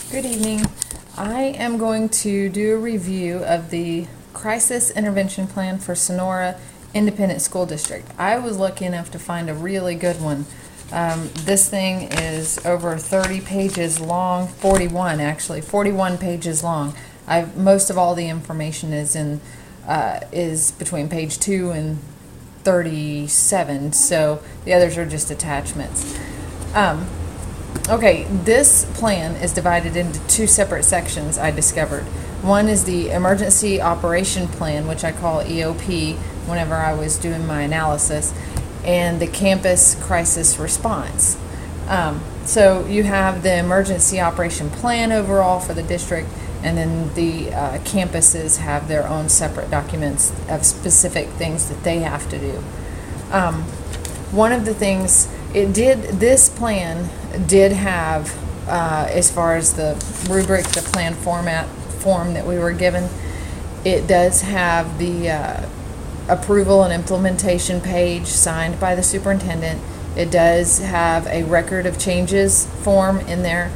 Good evening. I am going to do a review of the Crisis Intervention Plan for Sonora Independent School District. I was lucky enough to find a really good one. This thing is over 30 pages long, 41 actually, 41 pages long. Most of all the information is between page 2 and 37, so the others are just attachments. Okay, this plan is divided into two separate sections, I discovered. One is the Emergency Operation Plan, which I call EOP whenever I was doing my analysis, and the Campus Crisis Response. So you have the Emergency Operation Plan overall for the district, and then the campuses have their own separate documents of specific things that they have to do. One of the things this plan did have, as far as the rubric, the plan form that we were given, it does have the approval and implementation page signed by the superintendent. It does have a record of changes form in there,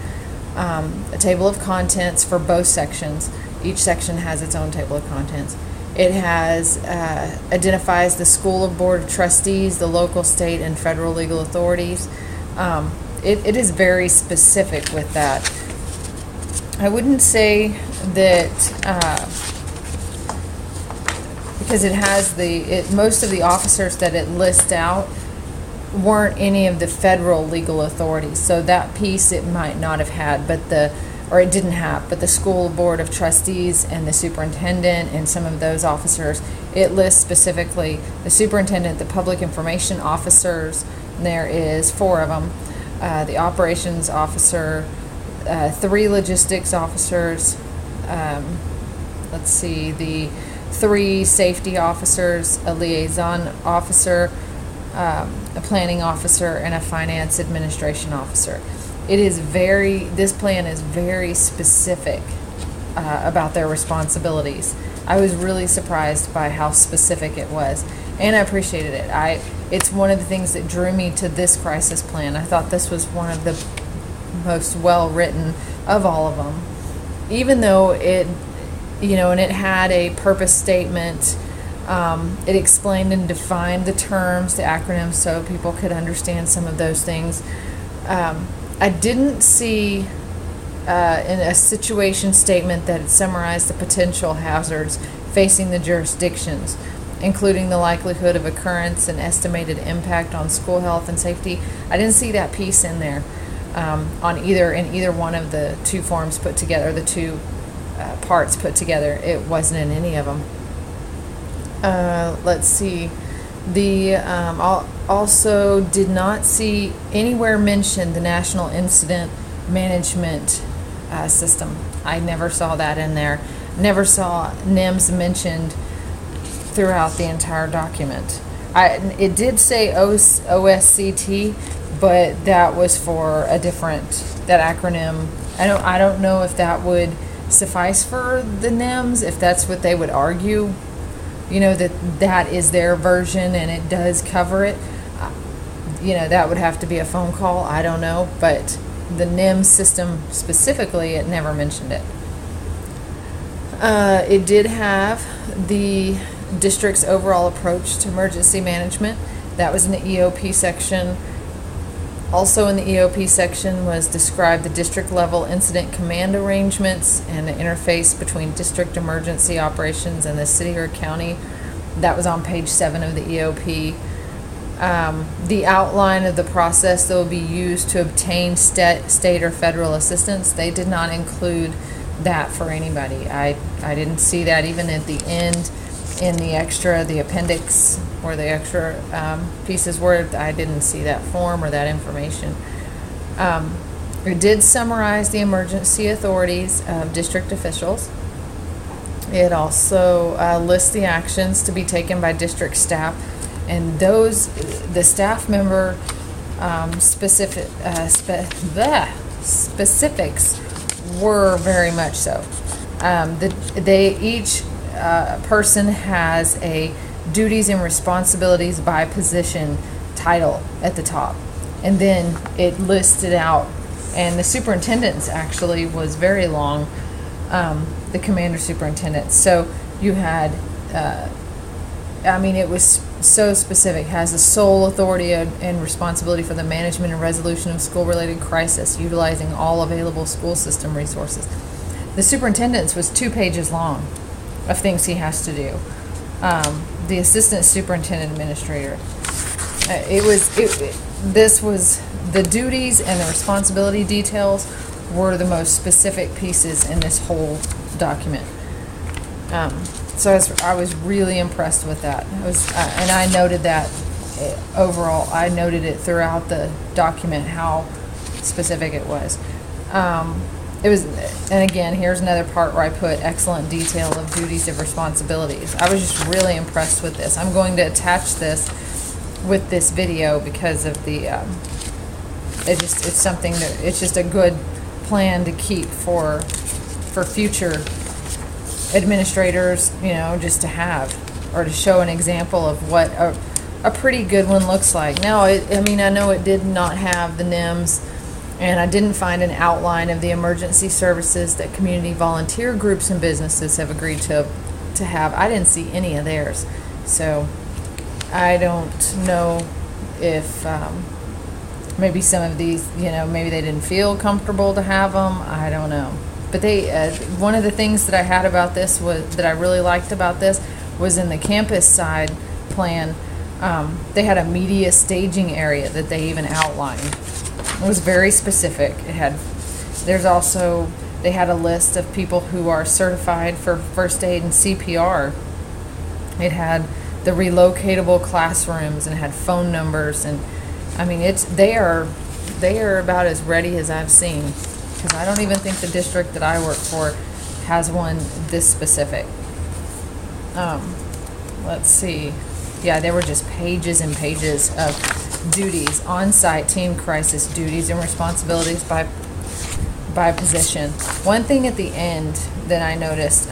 a table of contents for both sections. Each section has its own table of contents. It has identifies the school board of trustees, the local, state, and federal legal authorities. It is very specific with that. I wouldn't say that because it has most of the officers that it lists out weren't any of the federal legal authorities. So that piece it might not have had, it didn't have, but the school board of trustees and the superintendent and some of those officers, it lists specifically the superintendent, the public information officers, and there is 4 of them, the operations officer, 3 logistics officers, the 3 safety officers, a liaison officer, a planning officer, and a finance administration officer. This plan is very specific about their responsibilities. I was really surprised by how specific it was, and I appreciated it. It's one of the things that drew me to this crisis plan. I thought this was one of the most well-written of all of them. Even though and it had a purpose statement, it explained and defined the terms, the acronyms, so people could understand some of those things. I didn't see in a situation statement that it summarized the potential hazards facing the jurisdictions, including the likelihood of occurrence and estimated impact on school health and safety. I didn't see that piece in there in either one of the 2 forms put together, the 2 parts put together. It wasn't in any of them. Let's see. Also did not see anywhere mentioned the National Incident Management System. I never saw that in there. Never saw NIMS mentioned throughout the entire document. It did say OSCT, but that was for that acronym. I don't know if that would suffice for the NIMS, if that's what they would argue. That is their version and it does cover it. That would have to be a phone call. I don't know, but the NIMS system specifically, it never mentioned it. It did have the district's overall approach to emergency management. That was in the EOP section. Also in the EOP section was described the district level incident command arrangements and the interface between district emergency operations and the city or county. That was on page 7 of the EOP. The outline of the process that will be used to obtain state or federal assistance, they did not include that for anybody. I didn't see that even at the end in the appendix where the extra pieces were. I didn't see that form or that information. It did summarize the emergency authorities of district officials. It also lists the actions to be taken by district staff, and the staff member specifics were very much so. Each person has a duties and responsibilities by position title at the top, and then it listed out And the superintendent's actually was very long, the commander superintendent. So you had, it was so specific, has the sole authority and responsibility for the management and resolution of school-related crisis, utilizing all available school system resources. The superintendent's was 2 pages long of things he has to do. The assistant superintendent administrator. This was the duties and the responsibility details were the most specific pieces in this whole document. So I was really impressed with that. And I noted that overall. I noted it throughout the document how specific it was. And again, here's another part where I put excellent detail of duties and responsibilities. I was just really impressed with this. I'm going to attach this with this video because of the, it's something that, it's just a good plan to keep for future administrators, just to have, or to show an example of what a pretty good one looks like. Now, I know it did not have the NIMS, and I didn't find an outline of the emergency services that community volunteer groups and businesses have agreed to have. I didn't see any of theirs. So I don't know if maybe some of these, maybe they didn't feel comfortable to have them. I don't know. But one of the things that I had about this that I really liked about this was in the campus side plan, they had a media staging area that they even outlined. It was very specific. They had a list of people who are certified for first aid and CPR. It had the relocatable classrooms and had phone numbers, and they are about as ready as I've seen, because I don't even think the district that I work for has one this specific. Let's see. Yeah, there were just pages and pages of duties, on-site team crisis duties and responsibilities by position. One thing at the end that I noticed,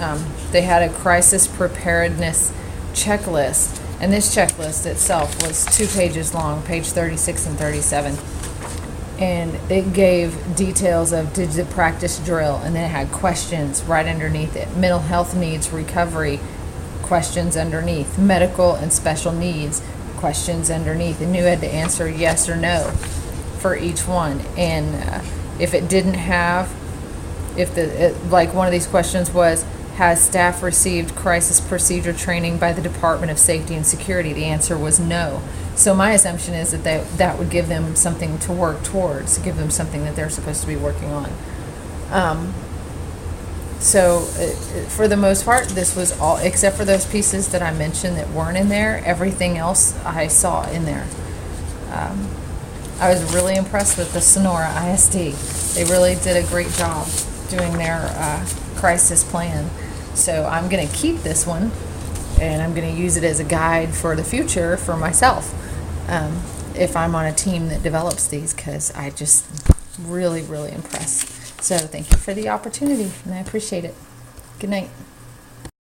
they had a crisis preparedness checklist, and this checklist itself was 2 pages long, page 36 and 37. And it gave details of did the practice drill, and then it had questions right underneath it. Mental health needs recovery, questions underneath. Medical and special needs, questions underneath, and you had to answer yes or no for each one. And if it didn't have, like one of these questions was, has staff received crisis procedure training by the Department of Safety and Security? The answer was no. So my assumption is that would give them something to work towards, give them something that they're supposed to be working on. So for the most part, this was all, except for those pieces that I mentioned that weren't in there, everything else I saw in there. I was really impressed with the Sonora ISD. They really did a great job doing their crisis plan. So I'm going to keep this one, and I'm going to use it as a guide for the future for myself, if I'm on a team that develops these, because I just really, really impressed. So thank you for the opportunity, and I appreciate it. Good night.